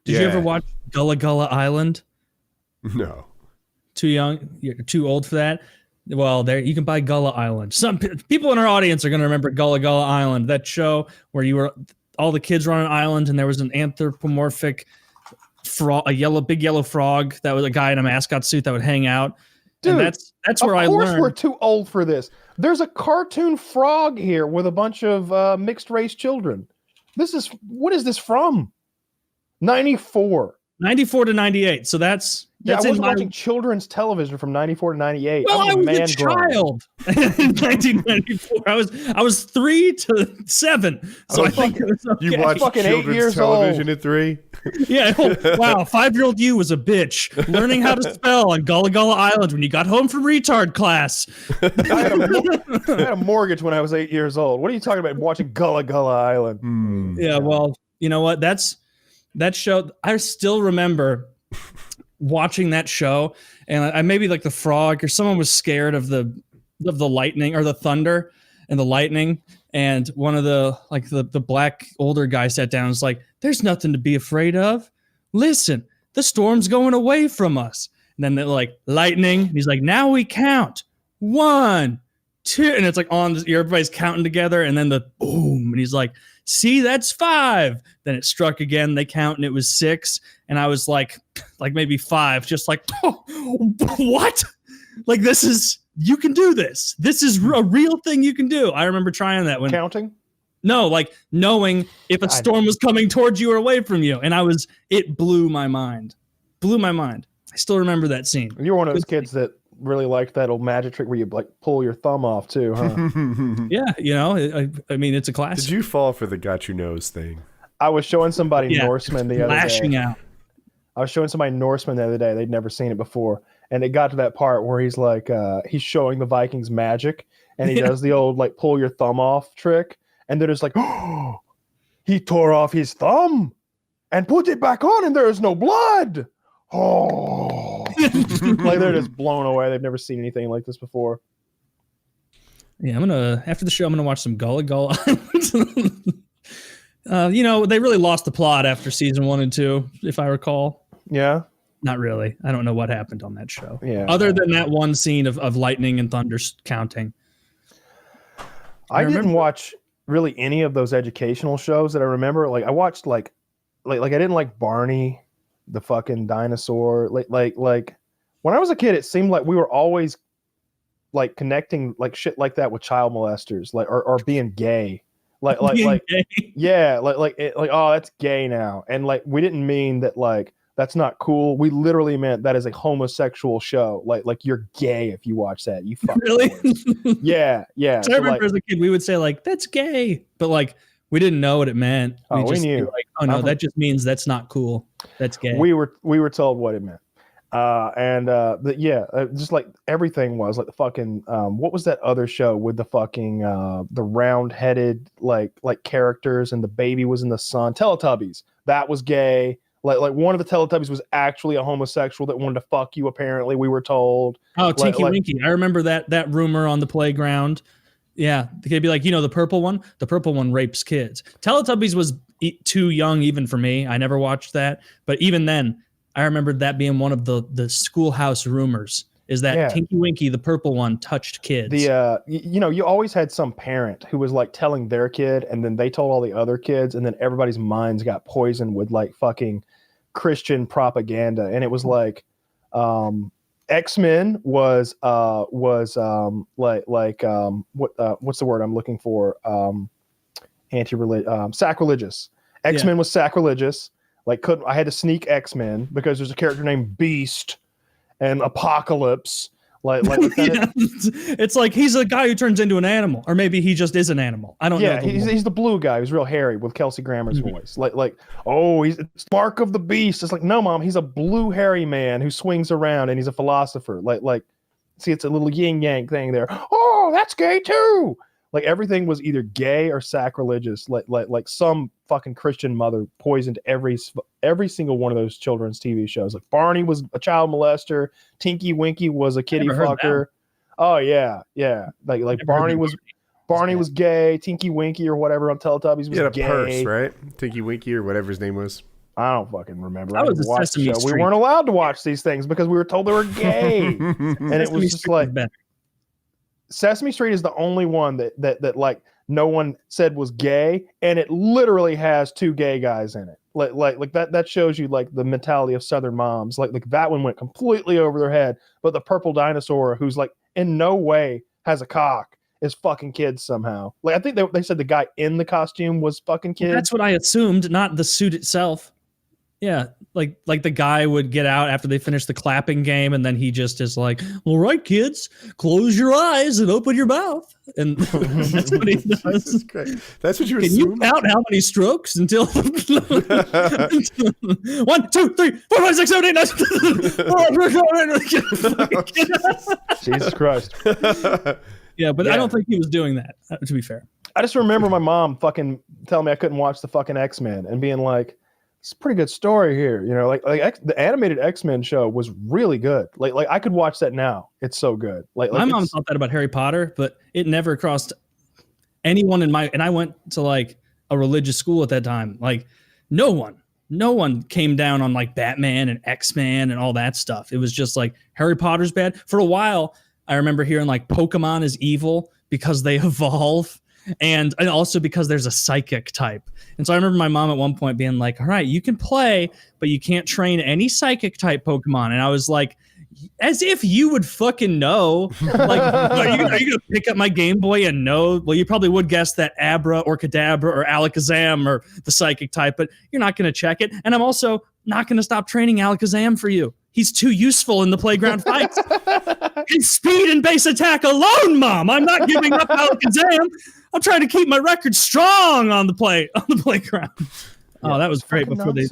Did you ever watch Gullah Gullah Island? No. Too young? You're too old for that? Well, there you can buy Gullah Island. Some people in our audience are going to remember Gullah Gullah Island, that show where all the kids were on an island and there was an anthropomorphic frog, big yellow frog that was a guy in a mascot suit that would hang out. Dude, and that's where I learned. Of course we're too old for this. There's a cartoon frog here with a bunch of mixed race children. What is this from? 94. 94 to 98. So that's I was watching children's television from 94 to 98. Well, I was a child in 1994. I was 3 to 7. So I think it was okay. You watched children's television at 3? Yeah. Oh, wow. 5-year-old you was a bitch learning how to spell on Gullah Gullah Island when you got home from retard class. I had a mortgage when I was 8 years old. What are you talking about watching Gullah Gullah Island? Yeah. Well, you know what? That show. I still remember watching that show, and I maybe like the frog or someone was scared of the lightning or the thunder and the lightning, and one of the black older guy sat down and was like, "There's nothing to be afraid of. Listen, the storm's going away from us." And then they're like, "Lightning." And he's like, "Now we count 1, 2," and it's like everybody's counting together, and then the boom, and he's like, "See, that's 5." Then it struck again. They count, and it was 6. And I was like maybe 5, just like, oh, what? Like, you can do this. This is a real thing you can do. I remember trying that when counting. No, like knowing if a storm was coming towards you or away from you, and it blew my mind. I still remember that scene. And you're one of those kids that really liked that old magic trick where you like pull your thumb off too, huh? Yeah, I mean, it's a classic. Did you fall for the got your nose thing? I was showing somebody Norseman the other day. Lashing out. I was showing somebody Norseman the other day. They'd never seen it before, and it got to that part where he's like, he's showing the Vikings magic, and he does the old like pull your thumb off trick, and they're just like, oh, he tore off his thumb and put it back on, and there is no blood. Oh, like they're just blown away. They've never seen anything like this before. Yeah, after the show, I'm gonna watch some Gullah Gullah Island. They really lost the plot after season 1 and 2, if I recall. Yeah. Not really. I don't know what happened on that show. Yeah. Other than that one scene of lightning and thunder counting. I didn't watch really any of those educational shows that I remember. Like I watched like I didn't like Barney, the fucking dinosaur. Like when I was a kid, it seemed like we were always like connecting like shit like that with child molesters, like or being gay. Yeah, oh, that's gay now, and like we didn't mean that like that's not cool. We literally meant that is a homosexual show. Like you're gay if you watch that. You fucking really? Yeah. So I remember as a kid we would say like that's gay, but like we didn't know what it meant. We knew. Like, oh no, that just means that's not cool. That's gay. We were told what it meant. Just like everything was like the fucking what was that other show with the fucking the round-headed like characters and the baby was in the sun? Teletubbies. That was gay. Like one of the Teletubbies was actually a homosexual that wanted to fuck you. Apparently, we were told. Oh, Tinky Winky! I remember that rumor on the playground. Yeah, they'd be like, the purple one. The purple one rapes kids. Teletubbies was too young even for me. I never watched that, but even then. I remembered that being one of the schoolhouse rumors is that Tinky Winky, the purple one, touched kids. You always had some parent who was like telling their kid, and then they told all the other kids, and then everybody's minds got poisoned with like fucking Christian propaganda, and it was like X-Men was what's the word I'm looking for? Sacrilegious. X-Men was sacrilegious. Like I had to sneak X-Men because there's a character named Beast and Apocalypse. It's like he's a guy who turns into an animal, or maybe he just is an animal. I don't know. Yeah, he's the blue guy who's real hairy with Kelsey Grammer's voice. It's Mark of the Beast. It's like, no, Mom, he's a blue hairy man who swings around and he's a philosopher. See, it's a little yin yang thing there. Oh, that's gay too. Like everything was either gay or sacrilegious. Like some fucking Christian mother poisoned every single one of those children's TV shows. Like Barney was a child molester. Tinky Winky was a kitty fucker. Oh yeah. Like Barney was gay. Tinky Winky or whatever on Teletubbies was gay. He had a purse, right? Tinky Winky or whatever his name was. I don't fucking remember. That was a watched the Sesame show. We Street. weren't allowed to watch these things because we were told they were gay, and it was just like Sesame Street is the only one that like no one said was gay, and it literally has 2 gay guys in it. Like that shows you like the mentality of Southern moms. Like that one went completely over their head, but the purple dinosaur, who's like in no way has a cock, is fucking kids somehow. Like I think they said the guy in the costume was fucking kids. That's what I assumed, not the suit itself. Yeah, like the guy would get out after they finish the clapping game, and then he just is like, "All right, kids, close your eyes and open your mouth," and that's what he does. That's what you Can you count how many strokes until 1, 2, 3, 4, 5, 6, 7, 8, 9. Jesus Christ. Yeah, but I don't think he was doing that. To be fair, I just remember my mom fucking telling me I couldn't watch the fucking X-Men and being like, it's a pretty good story here, you know. Like the animated X-Men show was really good. Like I could watch that now. It's so good. Like my mom thought that about Harry Potter, but it never crossed anyone in my. And I went to like a religious school at that time. Like no one came down on like Batman and X-Men and all that stuff. It was just like Harry Potter's bad. For a while, I remember hearing like Pokemon is evil because they evolve. And also because there's a psychic type. And so I remember my mom at one point being like, all right, you can play, but you can't train any psychic type Pokemon. And I was like, as if you would fucking know. Like, are you going to pick up my Game Boy and know? Well, you probably would guess that Abra or Kadabra or Alakazam or the psychic type, but you're not going to check it. And I'm also not going to stop training Alakazam for you. He's too useful in the playground fights. His speed and base attack alone, Mom. I'm not giving up Alakazam. I'm trying to keep my record strong on the playground. Oh, that was great before they